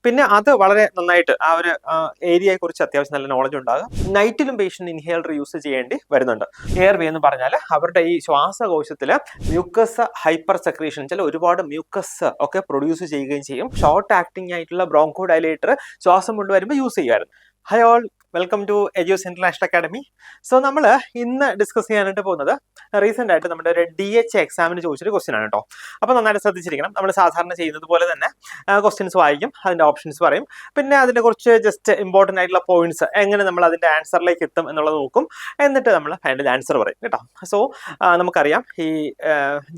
പിന്നെ അത് വളരെ നന്നായിട്ട് ആ ഒരു ഏരിയയെ കുറിച്ച് അത്യാവശ്യം നല്ല നോളജ് ഉണ്ടാകും. നൈറ്റിലും പേഷ്യന്റ് ഇൻഹേലർ യൂസ് ചെയ്യേണ്ടി വരുന്നുണ്ട്. എയർ വേ എന്ന് പറഞ്ഞാൽ അവരുടെ ഈ ശ്വാസകോശത്തിൽ മ്യൂക്കസ് ഹൈപ്പർ സെക്രീഷൻ ചില ഒരുപാട് മ്യൂക്കസ് ഒക്കെ പ്രൊഡ്യൂസ് ചെയ്യുകയും ചെയ്യും. ഷോർട്ട് ആക്ടിംഗ് ആയിട്ടുള്ള ബ്രോങ്കോ ഡയലേറ്റർ ശ്വാസം കൊണ്ടുവരുമ്പോൾ യൂസ് ചെയ്യുമായിരുന്നു. Hi all, welcome to Edus international academy. So നമ്മൾ ഇന്ന് ഡിസ്കസ് ചെയ്യാനായിട്ട് പോകുന്നത് റീസെന്റ് ആയിട്ട് നമ്മുടെ ഒരു DH എക്സാമിന് ചോദിച്ചൊരു ക്വസ്റ്റ്യൻ ആണ് കേട്ടോ. അപ്പോൾ നന്നായിട്ട് ശ്രദ്ധിച്ചിരിക്കണം. നമ്മൾ സാധാരണ ചെയ്യുന്നത് പോലെ തന്നെ ക്വസ്റ്റ്യൻസ് വായിക്കും, അതിന്റെ ഓപ്ഷൻസ് പറയും, പിന്നെ അതിനെ കുറിച്ച് ജസ്റ്റ് ഇമ്പോർട്ടൻ്റ് ആയിട്ടുള്ള പോയിന്റ്സ് എങ്ങനെ നമ്മൾ അതിന്റെ ആൻസറിലേക്ക് എത്തും എന്നുള്ളത് നോക്കും, എന്നിട്ട് നമ്മൾ ഫൈനൽ ആൻസർ പറയും കേട്ടോ. സോ നമുക്കറിയാം ഈ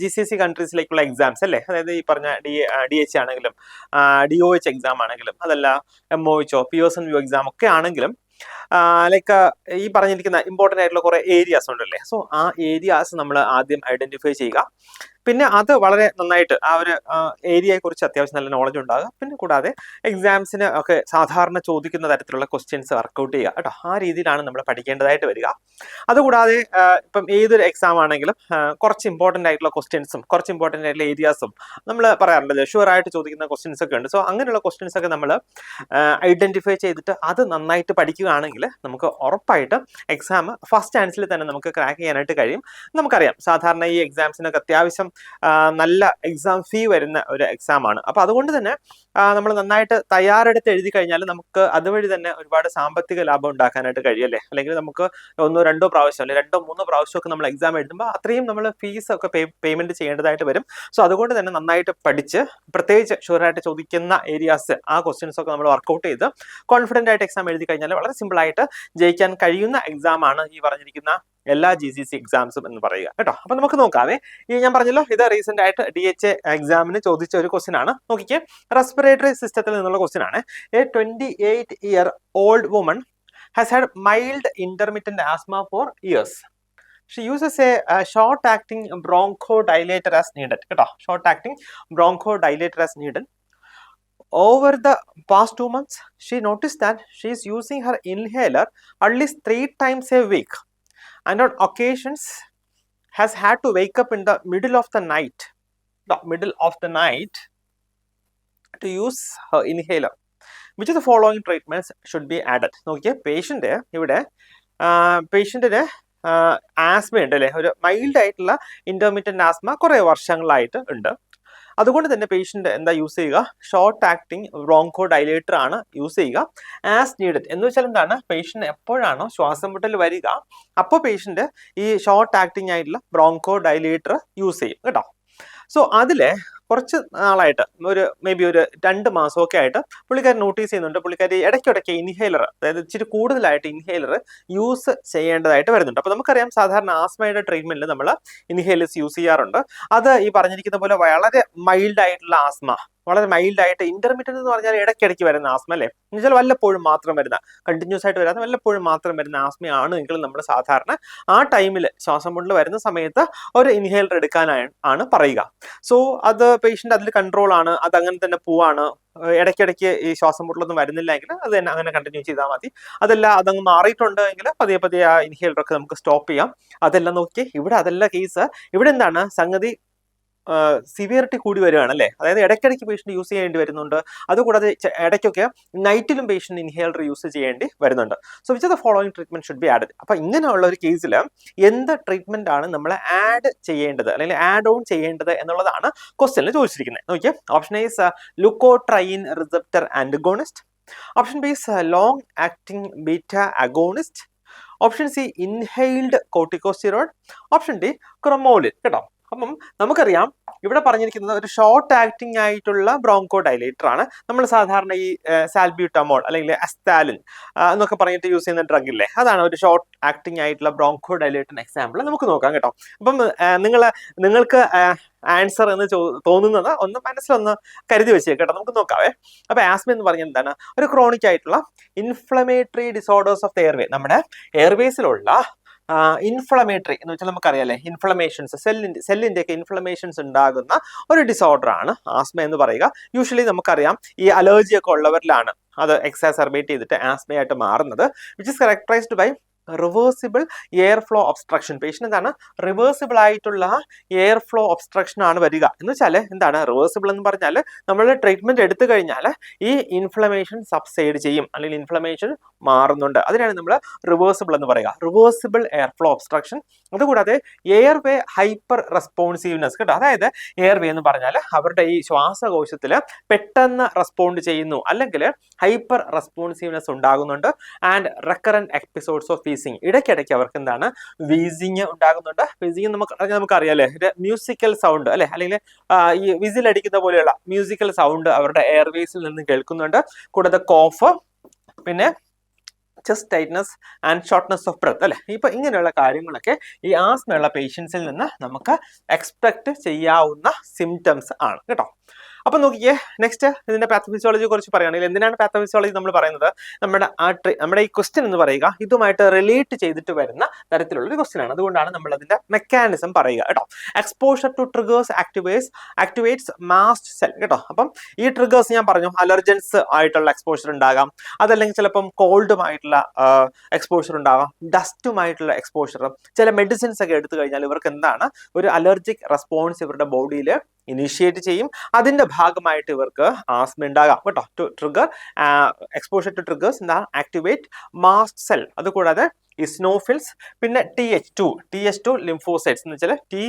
GCC കൺട്രീസിലേക്കുള്ള എക്സാംസ് അല്ലേ, അതായത് ഈ പറഞ്ഞ DH ആണെങ്കിലും DOH എക്സാം ആണെങ്കിലും അതല്ല MOH പിയേഴ്സൺ വ്യൂ എക്സാം ഒക്കെ ആണെങ്കിലും ലൈക്ക് ഈ പറഞ്ഞിരിക്കുന്ന ഇമ്പോർട്ടൻ്റ് ആയിട്ടുള്ള കുറെ ഏരിയാസ് ഉണ്ടല്ലേ. സോ ആ ഏരിയാസ് നമ്മൾ ആദ്യം ഐഡന്റിഫൈ ചെയ്യുക. പിന്നെ അത് വളരെ നന്നായിട്ട് ആ ഒരു ഏരിയയെ കുറിച്ച് അത്യാവശ്യം നല്ല നോളജ് ഉണ്ടാകുക. പിന്നെ കൂടാതെ എക്സാംസിന് ഒക്കെ സാധാരണ ചോദിക്കുന്ന തരത്തിലുള്ള ക്വസ്റ്റ്യൻസ് വർക്കൗട്ട് ചെയ്യുക കേട്ടോ. ആ രീതിയിലാണ് നമ്മൾ പഠിക്കേണ്ടതായിട്ട് വരിക. അതുകൂടാതെ ഇപ്പം ഏതൊരു എക്സാം ആണെങ്കിലും കുറച്ച് ഇമ്പോർട്ടൻ്റ് ആയിട്ടുള്ള ക്വസ്റ്റ്യൻസും കുറച്ച് ഇമ്പോർട്ടൻ്റ് ആയിട്ടുള്ള ഏരിയാസും നമ്മൾ പറയാറുണ്ടല്ലോ, ഷുവർ ആയിട്ട് ചോദിക്കുന്ന ക്വസ്റ്റ്യൻസ് ഒക്കെ ഉണ്ട്. സോ അങ്ങനെയുള്ള ക്വസ്റ്റ്യൻസ് ഒക്കെ നമ്മൾ ഐഡന്റിഫൈ ചെയ്തിട്ട് അത് നന്നായിട്ട് പഠിക്കുകയാണെങ്കിൽ നമുക്ക് ഉറപ്പായിട്ട് എക്സാം ഫസ്റ്റ് ചാൻസിൽ തന്നെ നമുക്ക് ക്രാക്ക് ചെയ്യാനായിട്ട് കഴിയും. നമുക്കറിയാം സാധാരണ ഈ എക്സാംസിനൊക്കെ അത്യാവശ്യം നല്ല എക്സാം ഫീ വരുന്ന ഒരു എക്സാം ആണ്. അപ്പൊ അതുകൊണ്ട് തന്നെ നമ്മൾ നന്നായിട്ട് തയ്യാറെടുത്ത് എഴുതി കഴിഞ്ഞാൽ നമുക്ക് അതുവഴി തന്നെ ഒരുപാട് സാമ്പത്തിക ലാഭം ഉണ്ടാക്കാനായിട്ട് കഴിയല്ലേ. അല്ലെങ്കിൽ നമുക്ക് 1-2 പ്രാവശ്യം അല്ലെങ്കിൽ 2-3 പ്രാവശ്യം ഒക്കെ നമ്മൾ എക്സാം എഴുതുമ്പോൾ അത്രയും നമ്മൾ ഫീസ് ഒക്കെ പേയ്മെന്റ് ചെയ്യേണ്ടതായിട്ട് വരും. സോ അതുകൊണ്ട് തന്നെ നന്നായിട്ട് പഠിച്ച് പ്രത്യേകിച്ച് ഷുവറായിട്ട് ചോദിക്കുന്ന ഏരിയാസ് ആ ക്വസ്റ്റ്യൻസ് ഒക്കെ നമ്മൾ വർക്കൗട്ട് ചെയ്ത് കോൺഫിഡന്റ് ആയിട്ട് എക്സാം എഴുതി കഴിഞ്ഞാൽ വളരെ സിമ്പിൾ ആയിട്ട് ജയിക്കാൻ കഴിയുന്ന എക്സാം ആണ് ഈ പറഞ്ഞിരിക്കുന്ന എല്ലാ GCC എക്സാംസും എന്ന് പറയുക കേട്ടോ. അപ്പൊ നമുക്ക് നോക്കാവേ. ഈ ഞാൻ പറഞ്ഞല്ലോ, ഇത് റീസെന്റ് ആയിട്ട് DH എക്സാമിന് ചോദിച്ച ഒരു ക്വസ്റ്റ്യൻ ആണ്. നോക്കിക്കേ, റെസ്പിറേറ്ററി സിസ്റ്റത്തിൽ നിന്നുള്ള ക്വസ്റ്റ്യൻ ആണ്. A 28-year-old woman has had mild intermittent asthma for years. She uses a short-acting bronchodilator as needed. കേട്ടോ, short-acting bronchodilator as needed. Over the past 2 months, she noticed that she is using her inhaler at least 3 times a week, and on occasions has had to wake up in the middle of the night to use her inhaler. Which of the following treatments should be added? നോക്കിയേ, ഇവിടെ പേഷ്യന്റിന് asthma ഉണ്ട് അല്ലേ, ഒരു mild ആയിട്ടുള്ള intermediate asthma കുറെ വർഷങ്ങളായിട്ട് ഉണ്ട്. അതുകൊണ്ട് തന്നെ പേഷ്യന്റ് എന്താ യൂസ് ചെയ്യുക? ഷോർട്ട് ആക്ടിങ് ബ്രോങ്കോ ഡൈലേറ്റർ ആണ് യൂസ് ചെയ്യുക. ആസ് നീഡഡ് എന്ന് വെച്ചാൽ എന്താണ്, പേഷ്യന്റ് എപ്പോഴാണോ ശ്വാസം മുട്ടൽ വരിക അപ്പോൾ പേഷ്യന്റ് ഈ ഷോർട്ട് ആക്ടിങ് ആയിട്ടുള്ള ബ്രോങ്കോ ഡൈലേറ്റർ യൂസ് ചെയ്യും കേട്ടോ. സോ അതില് കുറച്ച് നാളായിട്ട് മേ ബി ഒരു 2 മാസമൊക്കെ ആയിട്ട് പുള്ളിക്കാരി നോട്ടീസ് ചെയ്യുന്നുണ്ട്, പുള്ളിക്കാരി ഇടയ്ക്കിടയ്ക്ക് ഇൻഹേലർ, അതായത് ഇച്ചിരി കൂടുതലായിട്ട് ഇൻഹേലർ യൂസ് ചെയ്യേണ്ടതായിട്ട് വരുന്നുണ്ട്. അപ്പൊ നമുക്കറിയാം സാധാരണ ആസ്മയുടെ ട്രീറ്റ്മെന്റിൽ നമ്മൾ ഇൻഹേലേഴ്സ് യൂസ് ചെയ്യാറുണ്ട്. അത് ഈ പറഞ്ഞിരിക്കുന്ന പോലെ വളരെ മൈൽഡ് ആയിട്ടുള്ള ആസ്മ, വളരെ മൈൽഡ് ആയിട്ട്, ഇന്റർമീഡിയറ്റ് എന്ന് പറഞ്ഞാൽ ഇടയ്ക്കിടയ്ക്ക് വരുന്ന ആസ്മ അല്ലേ, എന്നുവെച്ചാൽ വല്ലപ്പോഴും മാത്രം വരുന്ന, കണ്ടിന്യൂസ് ആയിട്ട് വരാതെ വല്ലപ്പോഴും മാത്രം വരുന്ന ആസ്മയാണ് എങ്കിൽ നമ്മൾ സാധാരണ ആ ടൈമിൽ ശ്വാസം മുട്ടൽ വരുന്ന സമയത്ത് ഒരു ഇൻഹേലർ എടുക്കാനാണ് പറയുക. സോ അത് പേഷ്യന്റ് അതിൽ കൺട്രോൾ ആണ്, അത് അങ്ങനെ തന്നെ പോവാണ്, ഇടയ്ക്കിടയ്ക്ക് ഈ ശ്വാസം മുട്ടലൊന്നും വരുന്നില്ല എങ്കിൽ അത് തന്നെ അങ്ങനെ കണ്ടിന്യൂ ചെയ്താൽ മതി. അതല്ല അതങ്ങ് മാറിയിട്ടുണ്ട് എങ്കിൽ പതിയെ പതിയെ ആ ഇൻഹേലറൊക്കെ നമുക്ക് സ്റ്റോപ്പ് ചെയ്യാം. അതെല്ലാം നോക്കി ഇവിടെ അതല്ല കേസ്. ഇവിടെ എന്താണ് സംഗതി, സിവിയറിറ്റി കൂടി വരികയാണ് അല്ലേ, അതായത് ഇടയ്ക്കിടയ്ക്ക് പേഷ്യന്റ് യൂസ് ചെയ്യേണ്ടി വരുന്നുണ്ട്. അതുകൂടാതെ ഇടയ്ക്കൊക്കെ നൈറ്റിലും പേഷ്യന്റ് ഇൻഹേലർ യൂസ് ചെയ്യേണ്ടി വരുന്നുണ്ട്. So which of the following treatment should be added? അപ്പൊ ഇങ്ങനെയുള്ള ഒരു കേസിൽ എന്ത് ട്രീറ്റ്മെന്റ് ആണ് നമ്മൾ ആഡ് ചെയ്യേണ്ടത് അല്ലെങ്കിൽ ആഡ് ഓൺ ചെയ്യേണ്ടത് എന്നുള്ളതാണ് ക്വസ്റ്റ്യനിൽ ചോദിച്ചിരിക്കുന്നത്. നോക്കിയേ, option A is leukotriene receptor antagonist. Option B is long acting beta agonist. Option C inhaled corticosteroid. Option D cromolyn കേട്ടോ. അപ്പം നമുക്കറിയാം ഇവിടെ പറഞ്ഞിരിക്കുന്നത് ഒരു ഷോർട്ട് ആക്ടിംഗ് ആയിട്ടുള്ള ബ്രോങ്കോ ഡൈലേറ്റർ ആണ്. നമ്മൾ സാധാരണ ഈ സാൽബ്യൂട്ടമോൾ അല്ലെങ്കിൽ അസ്താലിൻ എന്നൊക്കെ പറഞ്ഞിട്ട് യൂസ് ചെയ്യുന്ന ഡ്രഗ് ഇല്ലേ, അതാണ് ഒരു ഷോർട്ട് ആക്ടിംഗ് ആയിട്ടുള്ള ബ്രോങ്കോ ഡൈലേറ്ററിന് എക്സാമ്പിൾ നമുക്ക് നോക്കാം കേട്ടോ. അപ്പം നിങ്ങൾക്ക് ആൻസർ എന്ന് തോന്നുന്നത് ഒന്ന് മനസ്സിലൊന്ന് കരുതി വെച്ചേക്കട്ടോ, നമുക്ക് നോക്കാവേ. അപ്പൊ ആസ്മ എന്ന് പറഞ്ഞാൽ എന്താണ്? ഒരു ക്രോണിക് ആയിട്ടുള്ള inflammatory disorders of the airway, നമ്മുടെ എയർവേസിലുള്ള ഇൻഫ്ലമേറ്ററി എന്ന് വെച്ചാൽ നമുക്കറിയാലേ, ഇൻഫ്ലമേഷൻസ്, സെല്ലിന്റെ ഒക്കെ ഇൻഫ്ലമേഷൻസ് ഉണ്ടാകുന്ന ഒരു ഡിസോർഡർ ആണ് ആസ്മ എന്ന് പറയുക. യൂഷ്വലി നമുക്കറിയാം ഈ അലർജി ഒക്കെ ഉള്ളവരിലാണ് അത് എക്സാസർബേറ്റ് ചെയ്തിട്ട് ആസ്മയായിട്ട് മാറുന്നത്. Which is characterised by reversible air flow obstruction. Patient എന്താണ് റിവേഴ്സിബിൾ ആയിട്ടുള്ള എയർ ഫ്ലോ ഒബ്സ്ട്രക്ഷൻ ആണ് വരിക. എന്ന് വെച്ചാൽ എന്താണ് റിവേഴ്സിബിൾ എന്ന് പറഞ്ഞാൽ നമ്മൾ ട്രീറ്റ്മെന്റ് എടുത്തു കഴിഞ്ഞാൽ ഈ ഇൻഫ്ലമേഷൻ സബ്സൈഡ് ചെയ്യും, അല്ലെങ്കിൽ ഇൻഫ്ലമേഷൻ മാറുന്നുണ്ട്. അതിനാണ് നമ്മൾ റിവേഴ്സിബിൾ എന്ന് പറയുക, റിവേഴ്സിബിൾ എയർ ഫ്ലോ ഒബ്സ്ട്രക്ഷൻ. അതുകൂടാതെ എയർവേ ഹൈപ്പർ റെസ്പോൺസീവ്നെസ് കേട്ടോ. അതായത് എയർവേ എന്ന് പറഞ്ഞാൽ അവരുടെ ഈ ശ്വാസകോശത്തിൽ പെട്ടെന്ന് റെസ്പോണ്ട് ചെയ്യുന്നു, അല്ലെങ്കിൽ ഹൈപ്പർ റെസ്പോൺസീവ്നെസ് ഉണ്ടാകുന്നുണ്ട്. And recurrent episodes of wheezing, ഇടയ്ക്കിടയ്ക്ക് അവർക്ക് എന്താണ് വീസിങ് ഉണ്ടാകുന്നുണ്ട്. വീസിങ് നമുക്കറിയാലേ, മ്യൂസിക്കൽ സൗണ്ട് അല്ലെ, അല്ലെങ്കിൽ ഈ വിസിൽ അടിക്കുന്ന പോലെയുള്ള മ്യൂസിക്കൽ സൗണ്ട് അവരുടെ എയർവേസിൽ നിന്ന് കേൾക്കുന്നുണ്ട്. കൂടാതെ കോഫ്, പിന്നെ chest tightness and shortness of breath അല്ലെ. ഇപ്പൊ ഇങ്ങനെയുള്ള കാര്യങ്ങളൊക്കെ ഈ ആസ്മയുള്ള പേഷ്യൻസിൽ നിന്ന് നമുക്ക് എക്സ്പെക്ട് ചെയ്യാവുന്ന സിംറ്റംസ് ആണ് കേട്ടോ. അപ്പൊ നോക്കിയേ, നെക്സ്റ്റ് ഇതിന്റെ പാത്തോഫിസിയോളജിയെ കുറിച്ച് പറയുകയാണെങ്കിൽ എന്തിനാണ് പാത്തോഫിസിയോളജി നമ്മൾ പറയുന്നത്? നമ്മുടെ ഈ ക്വസ്റ്റ്യൻ എന്ന് പറയുക ഇതുമായിട്ട് റിലേറ്റ് ചെയ്തിട്ട് വരുന്ന തരത്തിലുള്ള ഒരു ക്വസ്റ്റ്യൻ ആണ്. അതുകൊണ്ടാണ് നമ്മൾ അതിന്റെ മെക്കാനിസം പറയുക കേട്ടോ. Exposure to triggers activates mast cell കേട്ടോ. അപ്പം ഈ ട്രിഗേഴ്സ് ഞാൻ പറഞ്ഞു, അലർജൻസ് ആയിട്ടുള്ള എക്സ്പോഷർ ഉണ്ടാകാം, അതല്ലെങ്കിൽ ചിലപ്പം കോൾഡുമായിട്ടുള്ള എക്സ്പോഷർ ഉണ്ടാകാം, ഡസ്റ്റുമായിട്ടുള്ള എക്സ്പോഷർ. ചില മെഡിസിൻസ് ഒക്കെ എടുത്തു കഴിഞ്ഞാൽ ഇവർക്ക് എന്താണ് ഒരു അലർജിക് റെസ്പോൺസ് ഇവരുടെ ബോഡിയിൽ ഇനിഷ്യേറ്റ് ചെയ്യും. അതിന്റെ ഭാഗമായിട്ട് ഇവർക്ക് ആസ്മ ഉണ്ടാകാം കേട്ടോ. To trigger exposure to triggers എന്താ ആക്ടിവേറ്റ് മാസ്റ്റ് സെൽ. അതുകൂടാതെ ഇസ്നോഫിൽസ്, പിന്നെ TH2 ലിംഫോസൈറ്റ്സ് എന്ന് വെച്ചാൽ T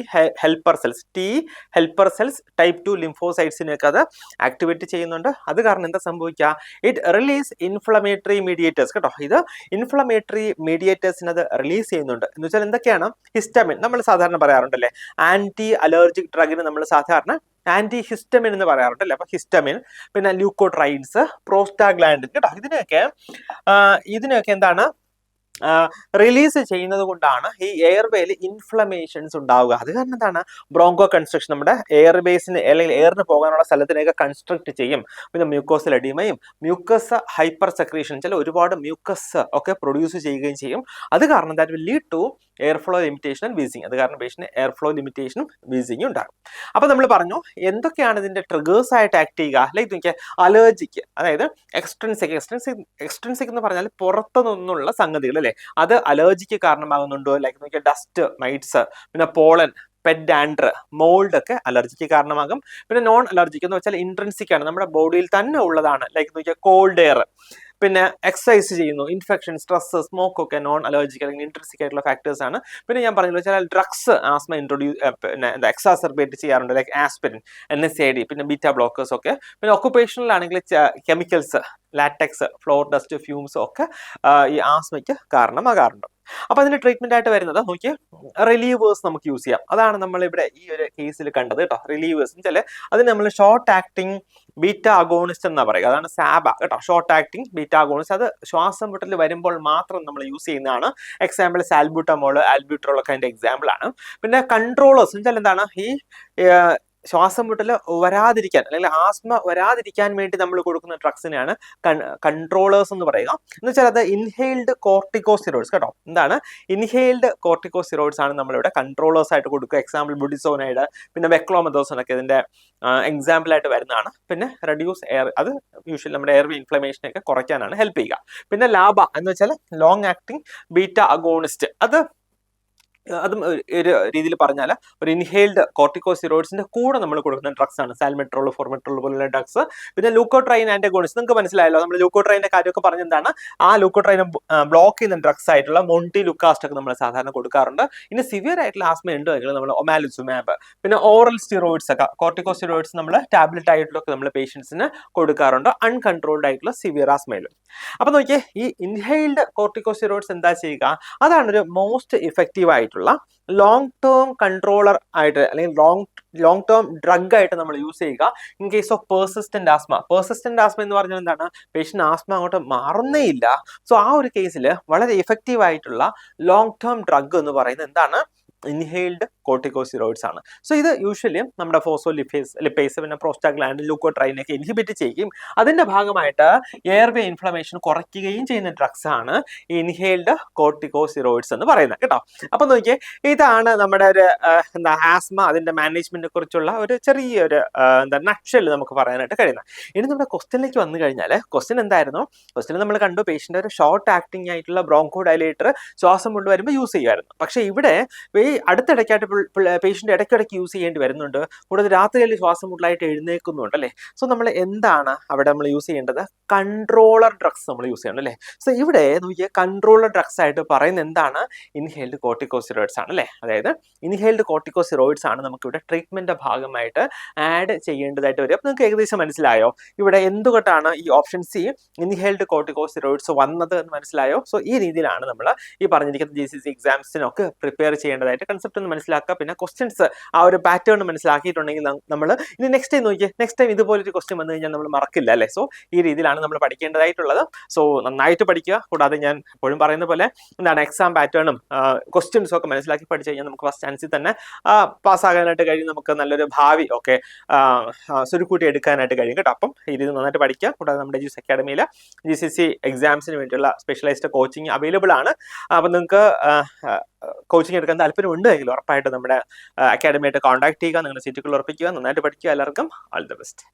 ഹെൽപ്പർ സെൽസ് ടൈപ്പ് 2 ലിംഫോസൈറ്റ്സിനെയൊക്കെ അത് ആക്ടിവേറ്റ് ചെയ്യുന്നുണ്ട്. അത് കാരണം എന്താ സംഭവിക്കുക? ഇറ്റ് റിലീസ് ഇൻഫ്ലമേറ്ററി മീഡിയേറ്റേഴ്സ് കേട്ടോ. ഇത് ഇൻഫ്ലമേറ്ററി മീഡിയേറ്റേഴ്സിന് അത് റിലീസ് ചെയ്യുന്നുണ്ട്. എന്ന് വെച്ചാൽ എന്തൊക്കെയാണ്? ഹിസ്റ്റമിൻ, നമ്മൾ സാധാരണ പറയാറുണ്ടല്ലേ, ആന്റി അലർജിക് ഡ്രഗിന് നമ്മൾ സാധാരണ ആന്റി ഹിസ്റ്റമിൻ എന്ന് പറയാറുണ്ടല്ലേ. അപ്പൊ ഹിസ്റ്റമിൻ, പിന്നെ ല്യൂക്കോട്രൈൻസ്, പ്രോസ്റ്റാഗ്ലാൻഡിൻ കേട്ടോ. ഇതിനെയൊക്കെ എന്താണ് റിലീസ് ചെയ്യുന്നത് കൊണ്ടാണ് ഈ എയർവേയിൽ ഇൻഫ്ലമേഷൻസ് ഉണ്ടാവുക. അത് കാരണം എന്താണ് ബ്രോങ്കോ കൺസ്ട്രക്ഷൻ, നമ്മുടെ എയർവേസിന് അല്ലെങ്കിൽ എയറിന് പോകാനുള്ള സ്ഥലത്തിനെയൊക്കെ കൺസ്ട്രക്ട് ചെയ്യും. പിന്നെ മ്യൂക്കോസൽ എഡിമയും മ്യൂക്കസ് ഹൈപ്പർ സെക്രീഷൻ, ചില ഒരുപാട് മ്യൂക്കസ് ഒക്കെ പ്രൊഡ്യൂസ് ചെയ്യുകയും ചെയ്യും. അത് കാരണം that will lead to air flow limitation and wheezing. അത് കാരണം പേഷ്യന്റ് എയർ ഫ്ലോ ലിമിറ്റേഷനും വീസിങ്ങും ഉണ്ടാകും. അപ്പൊ നമ്മൾ പറഞ്ഞു എന്തൊക്കെയാണ് ഇതിന്റെ ട്രിഗേഴ്സ് ആയിട്ട് ആക്ട് ചെയ്യുക. ലൈക്ക് നോക്കിയാൽ അലർജിക്ക്, അതായത് എക്സ്ട്രിൻസിക് എന്ന് പറഞ്ഞാൽ പുറത്തു നിന്നുള്ള സംഗതികൾ അല്ലെ, അത് അലർജിക്ക് കാരണമാകുന്നുണ്ടോ? ലൈക്ക് നോക്കിയാൽ ഡസ്റ്റ് മൈറ്റ്സ്, പിന്നെ പോളൻ, പെറ്റ് ഡാൻഡ്രർ, മോൾഡ് ഒക്കെ അലർജിക്ക് കാരണമാകും. പിന്നെ നോൺ അലർജിക്ക് എന്ന് വെച്ചാൽ ഇൻട്രൻസിക് ആണ്, നമ്മുടെ ബോഡിയിൽ തന്നെ ഉള്ളതാണ്. ലൈക്ക് നോക്കിയാൽ കോൾഡ് എയർ, പിന്നെ എക്സസൈസ് ചെയ്യുന്നു, ഇൻഫെക്ഷൻ, സ്ട്രെസ്, സ്മോക്ക് ഒക്കെ നോൺ അലർജിക് അല്ലെങ്കിൽ ഇൻട്രൻസിക് ആയിട്ടുള്ള ഫാക്ടേഴ്സ് ആണ്. പിന്നെ ഞാൻ പറഞ്ഞല്ലോ ചില ഡ്രഗ്സ് ആസ്മ പിന്നെ എക്സാസർബേറ്റ് ചെയ്യാറുണ്ട്, ലൈക്ക് ആസ്പിരിൻ, NSAID, പിന്നെ ബീറ്റ ബ്ലോക്കേഴ്സ് ഒക്കെ. പിന്നെ ഒക്കുപേഷണൽ ആണെങ്കിൽ chemicals, latex, floor dust, fumes ഒക്കെ ഈ ആസ്മയ്ക്ക് കാരണമാകാറുണ്ട്. അപ്പൊ അതിന്റെ ട്രീറ്റ്മെന്റ് ആയിട്ട് വരുന്നത് നോക്കി റിലീവേഴ്സ് നമുക്ക് യൂസ് ചെയ്യാം. അതാണ് നമ്മൾ ഇവിടെ ഈ ഒരു കേസിൽ കണ്ടത് കേട്ടോ. റിലീവേഴ്സ് എന്ന് വെച്ചാൽ അതിന് നമ്മൾ ഷോർട്ട് ആക്ടിങ് ബീറ്റ അഗോണിസ്റ്റ് എന്നാ പറയുക. അതാണ് സാബ കേട്ടോ, ഷോർട്ട് ആക്ടിങ് ബീറ്റ അഗോണിസ്റ്റ്. അത് ശ്വാസം മുട്ടൽ വരുമ്പോൾ മാത്രം നമ്മൾ യൂസ് ചെയ്യുന്നതാണ്. എക്സാമ്പിൾ സാൽബ്യൂട്ടമോൾ, ആൽബ്യൂട്രോൾ ഒക്കെ അതിന്റെ എക്സാമ്പിൾ ആണ്. പിന്നെ കൺട്രോളേഴ്സ് എന്ന് വെച്ചാൽ എന്താണ് ഈ ശ്വാസം മുട്ടൽ വരാതിരിക്കാൻ അല്ലെങ്കിൽ ആസ്മ വരാതിരിക്കാൻ വേണ്ടി നമ്മൾ കൊടുക്കുന്ന ഡ്രഗ്സിനെയാണ് കൺട്രോളേഴ്സ് എന്ന് പറയുക. എന്ന് വെച്ചാൽ അത് ഇൻഹെയിൽഡ് കോർട്ടിക്കോസ്റ്റിറോയിഡ്സ് കേട്ടോ. എന്താണ് ഇൻഹെയിൽഡ് കോർട്ടിക്കോസ്റ്റിറോയിഡ്സ് ആണ് നമ്മളിവിടെ കൺട്രോളേഴ്സ് ആയിട്ട് കൊടുക്കുക. എക്സാമ്പിൾ ബുഡിസോനൈഡ്, പിന്നെ വെക്ലോമെതോസൺ ഒക്കെ ഇതിന്റെ എക്സാമ്പിൾ ആയിട്ട് വരുന്നതാണ്. പിന്നെ റെഡ്യൂസ് എയർ, അത് യൂഷ്വലി നമ്മുടെ എയർവേ ഇൻഫ്ലമേഷൻ ഒക്കെ കുറയ്ക്കാനാണ് ഹെൽപ്പ് ചെയ്യുക. പിന്നെ ലാബ എന്ന് വെച്ചാൽ ലോങ് ആക്ടിങ് ബീറ്റ അഗോണിസ്റ്റ്, അതും ഒരു രീതിയിൽ പറഞ്ഞാൽ ഒരു ഇൻഹെയിൽഡ് കോർട്ടിക്കോസ്റ്റിറോയിഡ്സിന്റെ കൂടെ നമ്മൾ കൊടുക്കുന്ന ഡ്രഗ്സ് ആണ്. സാൽമെട്രോൾ, ഫോർമെട്രോൾ പോലുള്ള ഡ്രഗ്സ്. പിന്നെ ലൂക്കോട്രൈൻ ആന്റഗോണിസ്റ്റ്, നിങ്ങൾക്ക് മനസ്സിലായല്ലോ നമ്മൾ ലൂക്കോട്രൈന്റെ കാര്യമൊക്കെ പറഞ്ഞെന്താണ്, ആ ലൂക്കോട്രൈനെ ബ്ലോക്ക് ചെയ്യുന്ന ഡ്രഗ്സ് ആയിട്ടുള്ള മോണ്ടി ലുക്കാസ്റ്റ് ഒക്കെ നമ്മൾ സാധാരണ കൊടുക്കാറുണ്ട്. ഇനി സിവിയർ ആയിട്ടുള്ള ആസ്മ ഉണ്ട് എങ്കിൽ നമ്മൾ ഒമാലിസുമാബ്, പിന്നെ ഓറൽ സ്റ്റിറോയിഡ്സ് ഒക്കെ, കോർട്ടിക്കോസ്റ്റിറോയിഡ്സ് നമ്മൾ ടാബ്ലറ്റ് ആയിട്ടൊക്കെ നമ്മൾ പേഷ്യൻസിന് കൊടുക്കാറുണ്ട് അൺകൺട്രോൾഡ് ആയിട്ടുള്ള സിവിയർ ആസ്മയിൽ. അപ്പൊ നോക്കിയേ ഈ ഇൻഹെയിൽഡ് കോർട്ടിക്കോസ്റ്റിറോയിഡ്സ് എന്താ ചെയ്യുക, അതാണ് ഒരു മോസ്റ്റ് ഇഫക്റ്റീവ് ആയിട്ടുള്ള ലോങ് ടേം കൺട്രോളർ ആയിട്ട് അല്ലെങ്കിൽ ലോങ് ടേം ഡ്രഗ് ആയിട്ട് നമ്മൾ യൂസ് ചെയ്യുക in case of persistent asthma. Persistent asthma എന്ന് പറഞ്ഞാൽ എന്താണ്, പേഷ്യന്റ് ആസ്മ അങ്ങോട്ട് മാറുന്നേ ഇല്ല. സോ ആ ഒരു കേസിൽ വളരെ ഇഫക്റ്റീവ് ആയിട്ടുള്ള ലോങ് ടേം ഡ്രഗ് എന്ന് പറയുന്നത് എന്താണ്, ഇൻഹെയിൽഡ് കോർട്ടിക്കോസ്റ്റിറോയിഡ്സ് ആണ്. സോ ഇത് യൂഷ്വലി നമ്മുടെ ലിപ്പേസ് പിന്നെ പ്രോസ്റ്റാഗ്ലാൻഡിൻ ലുക്കോട്രൈനൊക്കെ ഇൻഹിബിറ്റ് ചെയ്യും. അതിന്റെ ഭാഗമായിട്ട് എയർവേ ഇൻഫ്ലമേഷൻ കുറയ്ക്കുകയും ചെയ്യുന്ന ഡ്രഗ്സ് ആണ് ഇൻഹേൽഡ് കോർട്ടിക്കോസ്റ്റിറോയിഡ്സ് എന്ന് പറയുന്നത് കേട്ടോ. അപ്പൊ നോക്കിയേ, ഇതാണ് നമ്മുടെ ഒരു ആസ്മ അതിന്റെ മാനേജ്മെന്റിനെ കുറിച്ചുള്ള ഒരു ചെറിയൊരു നട്ട്ഷെൽ നമുക്ക് പറയാനായിട്ട് കഴിയുന്നത്. ഇനി നമ്മുടെ ക്വസ്റ്റ്യനിലേക്ക് വന്നു കഴിഞ്ഞാൽ ക്വസ്റ്റ്യൻ എന്തായിരുന്നു? ക്വസ്റ്റ്യൻ നമ്മൾ കണ്ടു, പേഷ്യന്റ് ഒരു ഷോർട്ട് ആക്ടിംഗ് ആയിട്ടുള്ള ബ്രോങ്കോ ഡയലേറ്റർ ശ്വാസം കൊണ്ടുവരുമ്പോൾ യൂസ് ചെയ്യുമായിരുന്നു. പക്ഷെ ഇവിടെ ഈ അടുത്തിടയ്ക്കായിട്ട് പേഷ്യന്റ് ഇടയ്ക്കിടയ്ക്ക് യൂസ് ചെയ്യേണ്ടി വരുന്നുണ്ട്. കൂടാതെ രാത്രിയിൽ ശ്വാസം മുട്ടലായിട്ട് എഴുന്നേൽക്കുന്നുണ്ട് അല്ലേ. സോ നമ്മൾ എന്താണ് അവിടെ നമ്മൾ യൂസ് ചെയ്യേണ്ടത്? കൺട്രോളർ ഡ്രഗ്സ് നമ്മൾ യൂസ് ചെയ്യണം അല്ലേ. സോ ഇവിടെ നോക്കിയാൽ കൺട്രോളർ ഡ്രഗ്സ് ആയിട്ട് പറയുന്നത് എന്താണ്? ഇൻഹേൽഡ് കോർട്ടിക്കോസ്റ്റിറോയിഡ്സ് ആണ് അല്ലേ. അതായത് ഇൻഹേൽഡ് കോർട്ടിക്കോസ്റ്റിറോയിഡ്സ് ആണ് നമുക്ക് ഇവിടെ ട്രീറ്റ്മെന്റ് ഭാഗമായിട്ട് ആഡ് ചെയ്യേണ്ടതായിട്ട് വരും. അപ്പൊ നിങ്ങൾക്ക് ഏകദേശം മനസ്സിലായോ ഇവിടെ എന്തുകൊണ്ടാണ് ഈ ഓപ്ഷൻ സി ഇൻഹേൽഡ് കോർട്ടിക്കോസ്റ്റിറോയിഡ്സ് വന്നത് എന്ന് മനസ്സിലായോ? സോ ഈ രീതിയിലാണ് നമ്മൾ ഈ പറഞ്ഞിരിക്കുന്ന GCC എക്സാംസിനൊക്കെ പ്രിപ്പയർ ചെയ്യേണ്ടതായിട്ട് കൺസെപ്റ്റ് ഒന്ന് മനസ്സിലാക്കുക. പിന്നെ ക്വസ്റ്റ്യൻസ് ആ ഒരു പാറ്റേൺ മനസ്സിലാക്കിയിട്ടുണ്ടെങ്കിൽ നമ്മൾ ഇനി നെക്സ്റ്റ് ടൈം നോക്കിയേ, നെക്സ്റ്റ് ടൈം ഇതുപോലൊരു ക്വസ്റ്റ്യൻ വന്നു കഴിഞ്ഞാൽ നമ്മൾ മറക്കില്ല അല്ലേ. സോ ഈ രീതിയിലാണ് നമ്മൾ പഠിക്കേണ്ടതായിട്ടുള്ളത്. സോ നന്നായിട്ട് പഠിക്കുക. കൂടാതെ ഞാൻ എപ്പോഴും പറയുന്ന പോലെ എന്താണ് എക്സാം പാറ്റേണും ക്വസ്റ്റ്യൻസും ഒക്കെ മനസ്സിലാക്കി പഠിച്ചു കഴിഞ്ഞാൽ നമുക്ക് ഫസ്റ്റ് ചാൻസിൽ തന്നെ പാസ്സാകാനായിട്ട് കഴിയും. നമുക്ക് നല്ലൊരു ഭാവി ഒക്കെ സുരുക്കൂട്ടി എടുക്കാനായിട്ട് കഴിയും കേട്ടോ. അപ്പം ഈ രീതി നന്നായിട്ട് പഠിക്കുക. കൂടാതെ നമ്മുടെ ജ്യൂസ് അക്കാഡമിയിൽ GCC എക്സാംസിന് വേണ്ടിയുള്ള സ്പെഷ്യലൈസ്ഡ് കോച്ചിങ് അവൈലബിൾ ആണ്. അപ്പം നിങ്ങൾക്ക് കോച്ചിങ് എടുക്കാൻ താല്പര്യം ഉണ്ടെങ്കിൽ ഉറപ്പായിട്ട് നമ്മുടെ അക്കാഡമിയായിട്ട് കോൺടാക്ട് ചെയ്യുക. നിങ്ങളുടെ സീറ്റുകൾ ഉറപ്പിക്കുക. നന്നായിട്ട് പഠിക്കുക. എല്ലാവർക്കും ഓൾ ദി ബെസ്റ്റ്.